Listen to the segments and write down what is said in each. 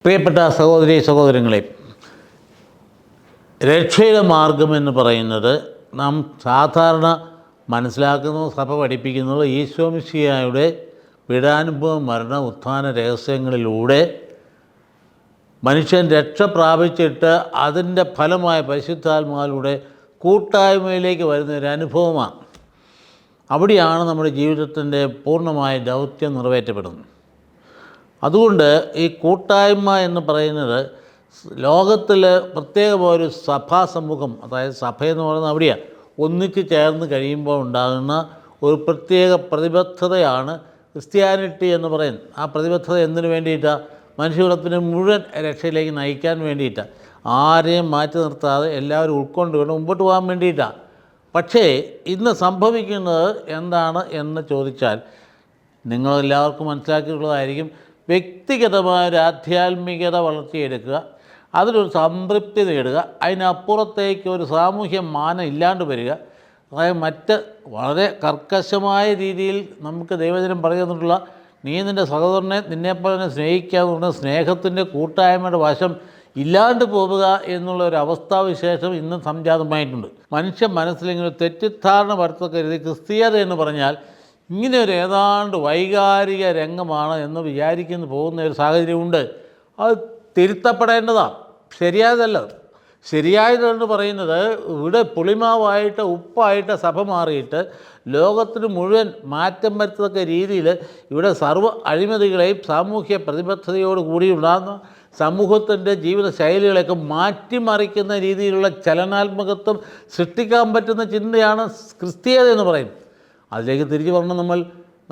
പ്രിയപ്പെട്ട സഹോദരി സഹോദരങ്ങളെ, രക്ഷയുടെ മാർഗമെന്ന് പറയുന്നത് നാം സാധാരണ മനസ്സിലാക്കുന്നത്, സഭ പഠിപ്പിക്കുന്നത് ഈശോ മിശിഹായുടെ പീഡാനുഭവം, മരണ, ഉത്ഥാന രഹസ്യങ്ങളിലൂടെ മനുഷ്യൻ രക്ഷ പ്രാപിച്ചിട്ട് അതിൻ്റെ ഫലമായ പരിശുദ്ധാത്മാവിലൂടെ കൂട്ടായ്മയിലേക്ക് വരുന്ന ഒരു അനുഭവമാണ്. അവിടെയാണ് നമ്മുടെ ജീവിതത്തിൻ്റെ പൂർണ്ണമായ ദൗത്യം നിറവേറ്റപ്പെടുന്നത്. അതുകൊണ്ട് ഈ കൂട്ടായ്മ എന്ന് പറയുന്നത് ലോകത്തിൽ പ്രത്യേകമായൊരു സഭാ സമൂഹം, അതായത് സഭയെന്ന് പറയുന്നത് അവിടെയാണ് ഒന്നിച്ച് ചേർന്ന് കഴിയുമ്പോൾ ഉണ്ടാകുന്ന ഒരു പ്രത്യേക പ്രതിബദ്ധതയാണ് ക്രിസ്ത്യാനിറ്റി എന്ന് പറയുന്നത്. ആ പ്രതിബദ്ധത എന്തിനു വേണ്ടിയിട്ടാണ്? മനുഷ്യകുലത്തിന് മുഴുവൻ രക്ഷയിലേക്ക് നയിക്കാൻ വേണ്ടിയിട്ടാണ്. ആരെയും മാറ്റി നിർത്താതെ എല്ലാവരും ഉൾക്കൊണ്ടുകൊണ്ട് മുമ്പോട്ട് പോകാൻ വേണ്ടിയിട്ടാണ്. പക്ഷേ ഇന്ന് സംഭവിക്കുന്നത് എന്താണ് എന്ന് ചോദിച്ചാൽ, നിങ്ങളെല്ലാവർക്കും മനസ്സിലാക്കിയിട്ടുള്ളതായിരിക്കും, വ്യക്തിഗതമായൊരു ആധ്യാത്മികത വളർത്തിയെടുക്കുക, അതിലൊരു സംതൃപ്തി നേടുക, അതിനപ്പുറത്തേക്ക് ഒരു സാമൂഹ്യ മാനം ഇല്ലാണ്ട് വരിക, അതായത് മറ്റ് വളരെ കർക്കശമായ രീതിയിൽ നമുക്ക് ദൈവജനം പറഞ്ഞു തന്നിട്ടുള്ള നീ നിൻ്റെ സഹോദരനെ നിന്നെപ്പോലെ സ്നേഹിക്കാതെ പറഞ്ഞ സ്നേഹത്തിൻ്റെ കൂട്ടായ്മയുടെ വശം ഇല്ലാണ്ട് പോവുക എന്നുള്ള ഒരു അവസ്ഥാവിശേഷം ഇന്ന് സംജാതമായിട്ടുണ്ട്. മനുഷ്യ മനസ്സിലിങ്ങനെ തെറ്റിദ്ധാരണ വരുത്തക്കരുത്. ക്രിസ്തീയത എന്ന് പറഞ്ഞാൽ ഇങ്ങനെ ഒരു ഏതാണ്ട് വൈകാരിക രംഗമാണ് എന്ന് വിചാരിക്കുന്നു പോകുന്ന ഒരു സാഹചര്യമുണ്ട്. അത് തിരുത്തപ്പെടേണ്ടതാണ്. ശരിയായതല്ല. ശരിയായതെന്ന് പറയുന്നത് ഇവിടെ പുളിമാവായിട്ട് ഉപ്പായിട്ട് സഭ മാറിയിട്ട് ലോകത്തിന് മുഴുവൻ മാറ്റം വരുത്തക്ക രീതിയിൽ ഇവിടെ സർവ്വ അഴിമതികളെയും സാമൂഹ്യ പ്രതിബദ്ധതയോട് കൂടി ഉണ്ടാകുന്ന സമൂഹത്തിൻ്റെ ജീവിത ശൈലികളെയൊക്കെ മാറ്റിമറിക്കുന്ന രീതിയിലുള്ള ചലനാത്മകത്വം സൃഷ്ടിക്കാൻ പറ്റുന്ന ചിന്തയാണ് ക്രിസ്തീയത എന്ന് പറയുന്നത്. അതിലേക്ക് തിരിച്ചു പറഞ്ഞാൽ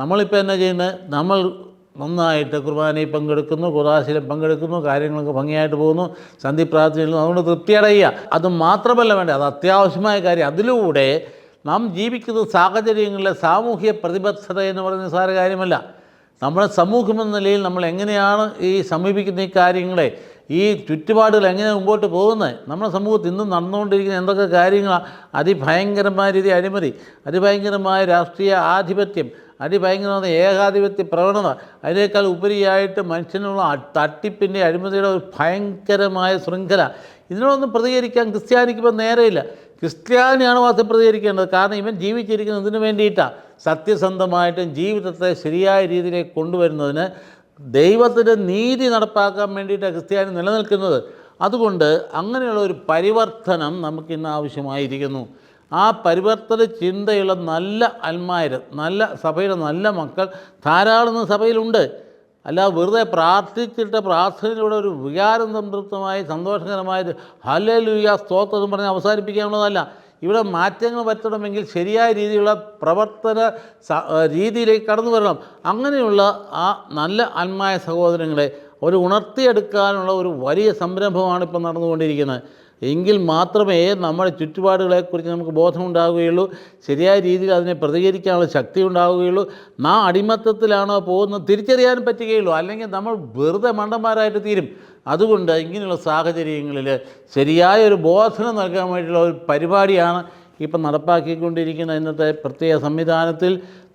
നമ്മളിപ്പോൾ എന്നാ ചെയ്യുന്നത്? നമ്മൾ നന്നായിട്ട് കുർബാനയിൽ പങ്കെടുക്കുന്നു, ഖുറാശിലും പങ്കെടുക്കുന്നു, കാര്യങ്ങളൊക്കെ ഭംഗിയായിട്ട് പോകുന്നു, സന്ധി പ്രാർത്ഥനയിൽ അതുകൊണ്ട് തൃപ്തിയടയുക. അത് മാത്രമല്ല വേണ്ടത്, അത് അത്യാവശ്യമായ കാര്യം. അതിലൂടെ നാം ജീവിക്കുന്ന സാഹചര്യങ്ങളിലെ സാമൂഹ്യ പ്രതിബദ്ധത എന്ന് പറയുന്ന സാര കാര്യമല്ല. നമ്മുടെ സമൂഹം എന്ന നിലയിൽ നമ്മൾ എങ്ങനെയാണ് ഈ സമീപിക്കുന്ന ഈ കാര്യങ്ങളെ, ഈ ചുറ്റുപാടുകൾ എങ്ങനെ മുമ്പോട്ട് പോകുന്നത്? നമ്മുടെ സമൂഹത്തിൽ ഇന്നും നടന്നുകൊണ്ടിരിക്കുന്ന എന്തൊക്കെ കാര്യങ്ങളാണ്? അതിഭയങ്കരമായ രീതി അഴിമതി, അതിഭയങ്കരമായ രാഷ്ട്രീയ ആധിപത്യം, അതിഭയങ്കരമായ ഏകാധിപത്യ പ്രവണത, അതിനേക്കാൾ ഉപരിയായിട്ട് മനുഷ്യനുള്ള തട്ടിപ്പിൻ്റെ അഴിമതിയുടെ ഒരു ഭയങ്കരമായ ശൃംഖല. ഇതിനോടൊന്നും പ്രതികരിക്കാൻ ക്രിസ്ത്യാനിക്കിപ്പോൾ നേരെയില്ല. ക്രിസ്ത്യാനിയാണ് വാസ്തവം പ്രതികരിക്കേണ്ടത്. കാരണം ഇവൻ ജീവിച്ചിരിക്കുന്നത് ഇതിനു വേണ്ടിയിട്ടാണ്. സത്യസന്ധമായിട്ടും ജീവിതത്തെ ശരിയായ രീതിയിലേക്ക് കൊണ്ടുവരുന്നതിന്, ദൈവത്തിൻ്റെ നീതി നടപ്പാക്കാൻ വേണ്ടിയിട്ടാണ് ക്രിസ്ത്യാനി നിലനിൽക്കുന്നത്. അതുകൊണ്ട് അങ്ങനെയുള്ള ഒരു പരിവർത്തനം നമുക്കിന്ന് ആവശ്യമായിരിക്കുന്നു. ആ പരിവർത്തന ചിന്തയുള്ള നല്ല അൽമായർ, നല്ല സഭയുടെ നല്ല മക്കൾ ധാരാളം സഭയിലുണ്ട്. അല്ല വെറുതെ പ്രാർത്ഥിച്ചിട്ട് പ്രാർത്ഥനയിലൂടെ ഒരു വികാരം സംതൃപ്തമായി സന്തോഷകരമായത് ഹല്ലേലൂയ സ്തോത്രം എന്ന് പറഞ്ഞ് അവസാനിപ്പിക്കാനുള്ളതല്ല. ഇവിടെ മാറ്റങ്ങൾ വരുത്തണമെങ്കിൽ ശരിയായ രീതിയിലുള്ള പ്രവർത്തന രീതിയിലേക്ക് കടന്നു വരണം. അങ്ങനെയുള്ള ആ നല്ല ആത്മായ സഹോദരങ്ങളെ ഒരു ഉണർത്തിയെടുക്കാനുള്ള ഒരു വലിയ സംരംഭമാണ് ഇപ്പം നടന്നുകൊണ്ടിരിക്കുന്നത്. എങ്കിൽ മാത്രമേ നമ്മുടെ ചുറ്റുപാടുകളെക്കുറിച്ച് നമുക്ക് ബോധമുണ്ടാവുകയുള്ളൂ, ശരിയായ രീതിയിൽ അതിനെ പ്രതികരിക്കാനുള്ള ശക്തി ഉണ്ടാവുകയുള്ളൂ. നാം അടിമത്തത്തിലാണോ പോകുന്നത് തിരിച്ചറിയാൻ പറ്റുകയുള്ളൂ. അല്ലെങ്കിൽ നമ്മൾ വെറുതെ മണ്ടന്മാരായിട്ട് തീരും. അതുകൊണ്ട് ഇങ്ങനെയുള്ള സാഹചര്യങ്ങളിൽ ശരിയായ ഒരു ബോധനം നൽകാൻ വേണ്ടിയുള്ള ഒരു പരിപാടിയാണ് ഇപ്പം നടപ്പാക്കിക്കൊണ്ടിരിക്കുന്ന ഇന്നത്തെ പ്രത്യേക സംവിധാനത്തിൽ.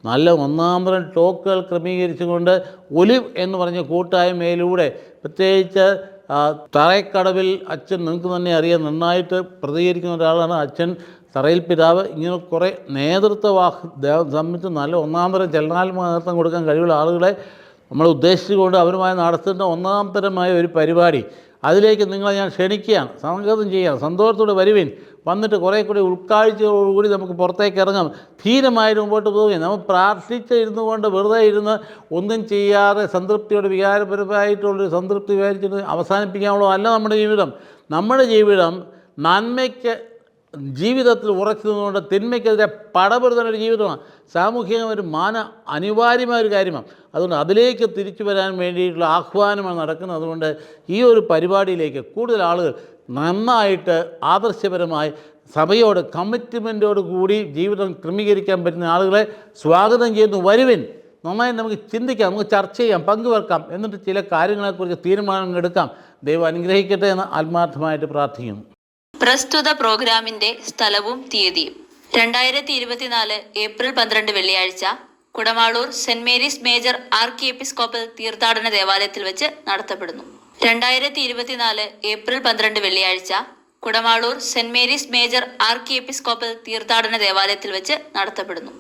നല്ല ഒന്നാന്തരം ടോക്കുകൾ ക്രമീകരിച്ചുകൊണ്ട് ഒലിവ് എന്ന് പറഞ്ഞ കൂട്ടായ്മയിലൂടെ, പ്രത്യേകിച്ച് തറയ്ക്കടവിൽ അച്ഛൻ, നിങ്ങൾക്ക് തന്നെ അറിയാം, നന്നായിട്ട് പ്രതികരിക്കുന്ന ഒരാളാണ് അച്ഛൻ തറയിൽ പിതാവ്. ഇങ്ങനെ കുറേ നേതൃത്വ സംബന്ധിച്ച് നല്ല ഒന്നാന്തരം ചലനാത്മക നേതൃത്വം കൊടുക്കാൻ കഴിവുള്ള ആളുകളെ നമ്മൾ ഉദ്ദേശിച്ചുകൊണ്ട് അവരുമായി നടത്തുന്ന ഒന്നാം തരമായ ഒരു പരിപാടി, അതിലേക്ക് നിങ്ങളെ ഞാൻ ക്ഷണിക്കുകയാണ്. സ്വാഗതം ചെയ്യാം. സന്തോഷത്തോടെ വരുവിൻ. വന്നിട്ട് കുറേ കൂടി ഉൾക്കാഴ്ചയോടുകൂടി നമുക്ക് പുറത്തേക്ക് ഇറങ്ങാം. ധീരമായിട്ട് മുമ്പോട്ട് പോവുകയും നമ്മൾ പ്രാർത്ഥിച്ച് ഇരുന്നു കൊണ്ട് വെറുതെ ഇരുന്ന് ഒന്നും ചെയ്യാതെ സംതൃപ്തിയോടെ വികാരപരമായിട്ടുള്ളൊരു സംതൃപ്തി വിചാരിച്ചിട്ട് അവസാനിപ്പിക്കാനുള്ള അല്ല നമ്മുടെ ജീവിതം. നമ്മുടെ ജീവിതം നന്മയ്ക്ക് ജീവിതത്തിൽ ഉറച്ചു നിന്നുകൊണ്ട് തിന്മയ്ക്കെതിരെ പടപൊരുതുന്ന ഒരു ജീവിതമാണ്. സാമൂഹിക ഒരു അനിവാര്യമായ ഒരു കാര്യമാണ്. അതുകൊണ്ട് അതിലേക്ക് തിരിച്ചു വരാൻ വേണ്ടിയിട്ടുള്ള ആഹ്വാനമാണ് നടക്കുന്നത്. അതുകൊണ്ട് ഈ ഒരു പരിപാടിയിലേക്ക് കൂടുതൽ ആളുകൾ നന്നായിട്ട് ആദർശപരമായി സഭയോട് കമ്മിറ്റ്മെൻറ്റോട് കൂടി ജീവിതം ക്രമീകരിക്കാൻ പറ്റുന്ന ആളുകളെ സ്വാഗതം ചെയ്യുന്നു. വരുവിൻ, നന്നായി നമുക്ക് ചിന്തിക്കാം, നമുക്ക് ചർച്ച ചെയ്യാം, പങ്കുവെക്കാം, എന്നിട്ട് ചില കാര്യങ്ങളെക്കുറിച്ച് തീരുമാനങ്ങൾ എടുക്കാം. ദൈവം അനുഗ്രഹിക്കട്ടെ എന്ന് ആത്മാർത്ഥമായിട്ട് പ്രാർത്ഥിക്കുന്നു. പ്രസ്തുത പ്രോഗ്രാമിന്റെ സ്ഥലവും തീയതിയും 2024 ഏപ്രിൽ 12 വെള്ളിയാഴ്ച Kudamaloor Saint Mary's major archiepiscopal തീർത്ഥാടന ദേവാലയത്തിൽ വെച്ച് നടത്തപ്പെടുന്നു. 2024 ഏപ്രിൽ 12 വെള്ളിയാഴ്ച Kudamaloor Saint Mary's major archiepiscopal തീർത്ഥാടന ദേവാലയത്തിൽ വെച്ച് നടത്തപ്പെടുന്നു.